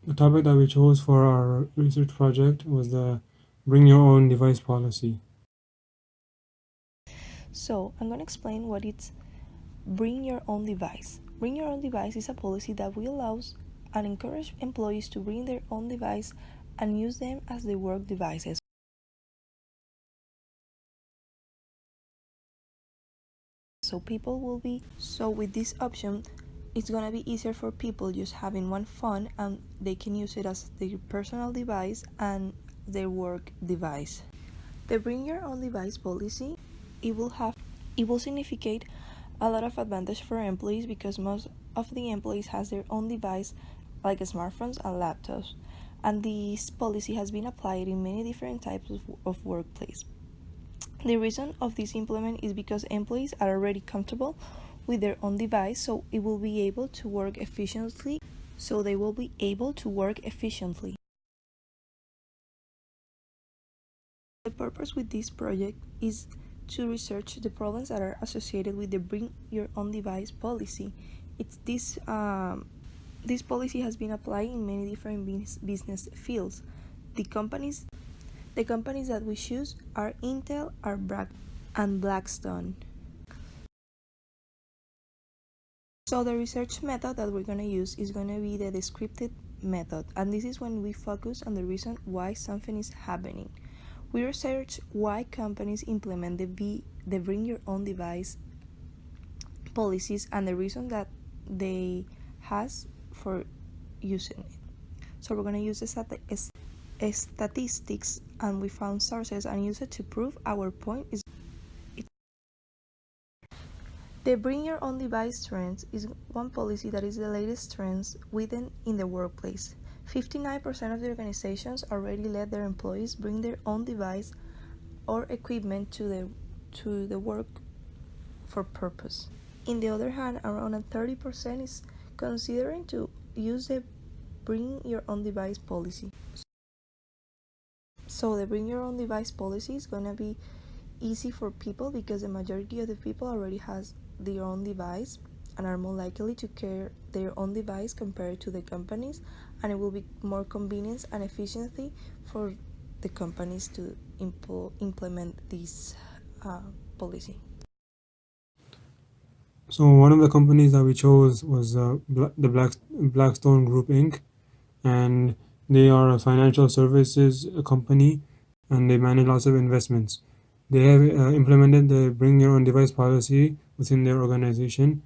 The topic that we chose for our research project was the bring your own device policy. So, I'm going to explain what it's bring your own device. Bring your own device is a policy that will allow and encourage employees to bring their own device and use them as their work devices. So with this option, it's gonna be easier for people just having one phone and they can use it as their personal device and their work device. The bring your own device policy, it will significate a lot of advantage for employees because most of the employees has their own device like smartphones and laptops, and this policy has been applied in many different types of workplace. The reason of this implement is because employees are already comfortable with their own device, so it will be able to work efficiently. So they will be able to work efficiently. The purpose with this project is to research the problems that are associated with the bring your own device policy. It's this policy has been applied in many different business fields. The companies that we choose are Intel, and Blackstone. So the research method that we're going to use is going to be the descriptive method, and this is when we focus on the reason why something is happening. We research why companies implement the bring your own device policies and the reason that they has for using it. So we're going to use statistics, and we found sources and use it to prove our point is. The bring your own device trend is one policy that is the latest trends within in the workplace. 59% of the organizations already let their employees bring their own device or equipment to the work for purpose. In the other hand, around 30% is considering to use the bring your own device policy. So the bring your own device policy is going to be easy for people because the majority of the people already has their own device and are more likely to carry their own device compared to the companies, and it will be more convenience and efficiency for the companies to implement this policy. So one of the companies that we chose was the Blackstone Group Inc. and they are a financial services company and they manage lots of investments. They have implemented the bring your own device policy within their organization,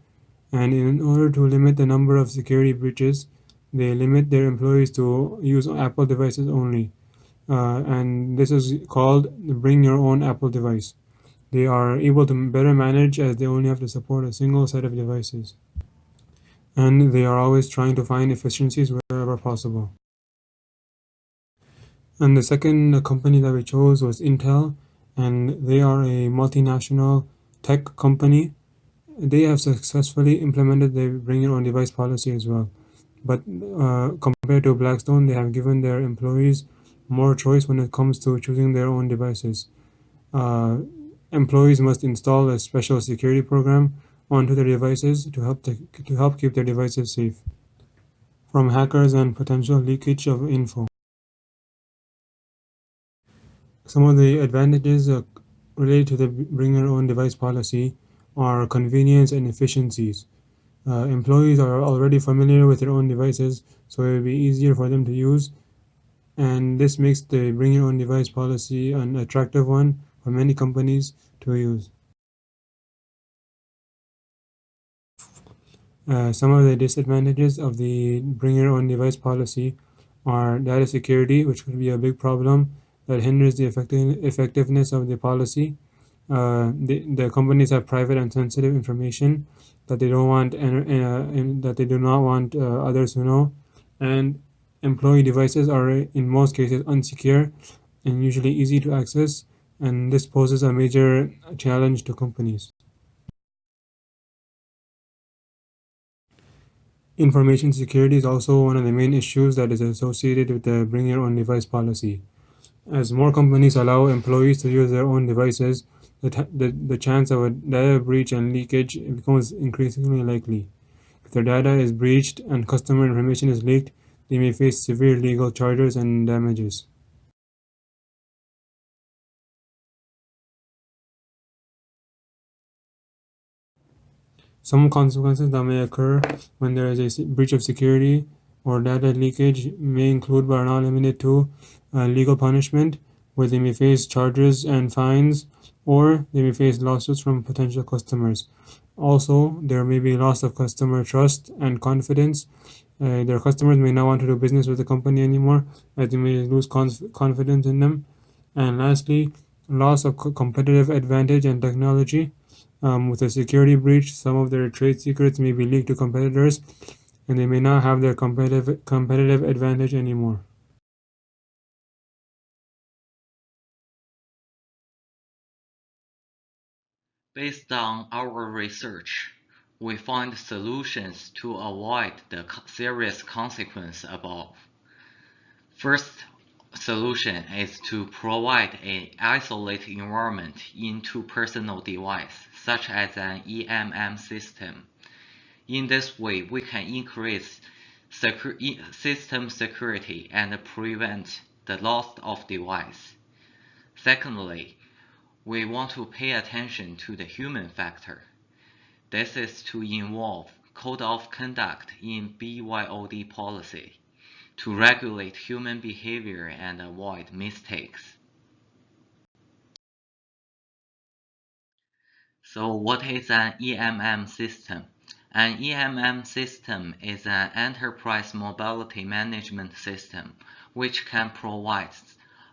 and in order to limit the number of security breaches, they limit their employees to use Apple devices only. And this is called the bring your own Apple device. They are able to better manage as they only have to support a single set of devices. And they are always trying to find efficiencies wherever possible. And the second company that we chose was Intel, and they are a multinational tech company. They have successfully implemented the bring your own device policy as well. But compared to Blackstone, they have given their employees more choice when it comes to choosing their own devices. Uh, Employees must install a special security program onto their devices to help keep their devices safe from hackers and potential leakage of info. Some of the advantages related to the bring your own device policy are convenience and efficiencies. Employees are already familiar with their own devices, so it will be easier for them to use, and this makes the bring your own device policy an attractive one for many companies to use. Some of the disadvantages of the bring your own device policy are data security, which could be a big problem that hinders the effectiveness of the policy. The companies have private and sensitive information that they don't want and that they do not want others to know, and employee devices are in most cases unsecure and usually easy to access, and this poses a major challenge to companies. Information security is also one of the main issues that is associated with the bring your own device policy. As more companies allow employees to use their own devices, the chance of a data breach and leakage becomes increasingly likely. If their data is breached and customer information is leaked, they may face severe legal charges and damages. Some consequences that may occur when there is a breach of security or data leakage may include, but are not limited to, legal punishment, where they may face charges and fines, or they may face lawsuits from potential customers. Also, there may be loss of customer trust and confidence. Their customers may not want to do business with the company anymore, as they may lose confidence in them. And lastly, loss of competitive advantage and technology. With a security breach, some of their trade secrets may be leaked to competitors, and they may not have their competitive advantage anymore. Based on our research, we find solutions to avoid the serious consequence above. First solution is to provide an isolated environment into personal device, such as an EMM system. In this way, we can increase system security and prevent the loss of device. Secondly, we want to pay attention to the human factor. This is to involve code of conduct in BYOD policy to regulate human behavior and avoid mistakes. So what is an EMM system? An EMM system is an enterprise mobility management system which can provide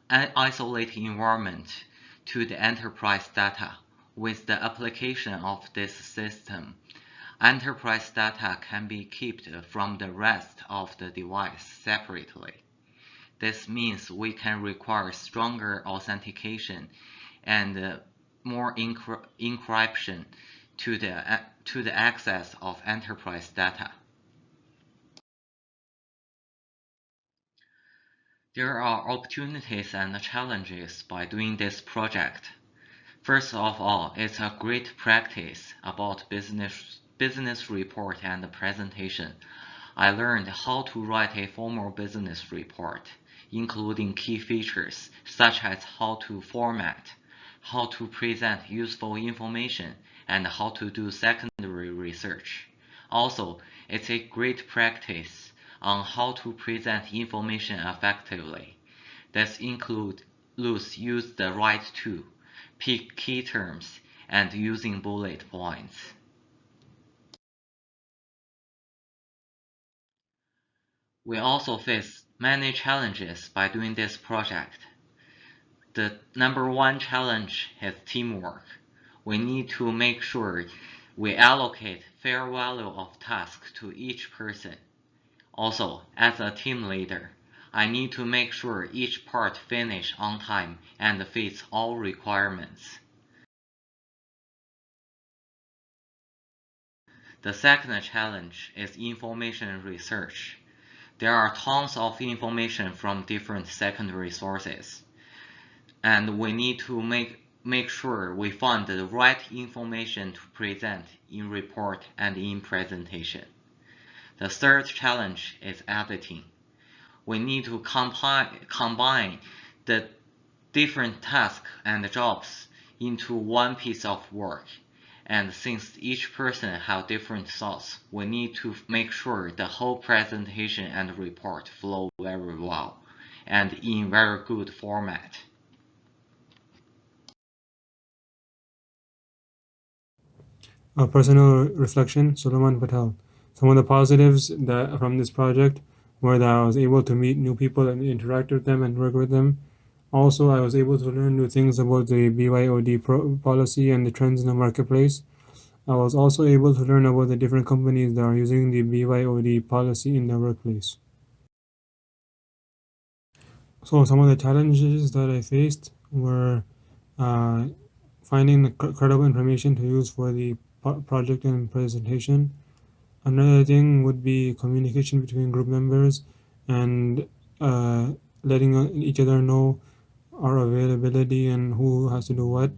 an isolated environment to the enterprise data. With the application of this system, enterprise data can be kept from the rest of the device separately. This means we can require stronger authentication and more encryption to the access of enterprise data. There are opportunities and challenges by doing this project. First of all, it's a great practice about business report and presentation. I learned how to write a formal business report, including key features such as how to format, how to present useful information, and how to do secondary research. Also, it's a great practice on how to present information effectively. This includes use the right tool, pick key terms, and using bullet points. We also face many challenges by doing this project. The number one challenge is teamwork. We need to make sure we allocate fair value of tasks to each person. Also, as a team leader, I need to make sure each part finish on time and fits all requirements. The second challenge is information research. There are tons of information from different secondary sources, and we need to make sure we find the right information to present in report and in presentation. The third challenge is editing. We need to combine the different tasks and jobs into one piece of work. And since each person has different thoughts, we need to make sure the whole presentation and report flow very well and in very good format. A personal reflection, Suleiman Patel. Some of the positives that from this project were that I was able to meet new people and interact with them and work with them. Also, I was able to learn new things about the BYOD policy and the trends in the marketplace. I was also able to learn about the different companies that are using the BYOD policy in their workplace. So, some of the challenges that I faced were uh, finding the credible information to use for the project and presentation. Another thing would be communication between group members and uh, letting each other know our availability and who has to do what.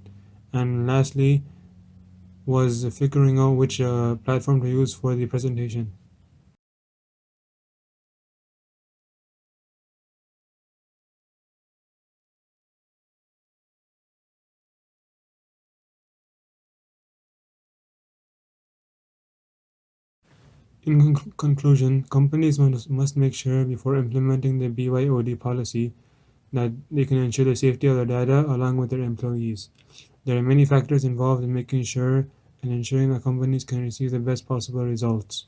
And lastly, was figuring out which platform to use for the presentation. In conclusion, companies must make sure before implementing the BYOD policy that they can ensure the safety of their data along with their employees. There are many factors involved in making sure and ensuring that companies can receive the best possible results.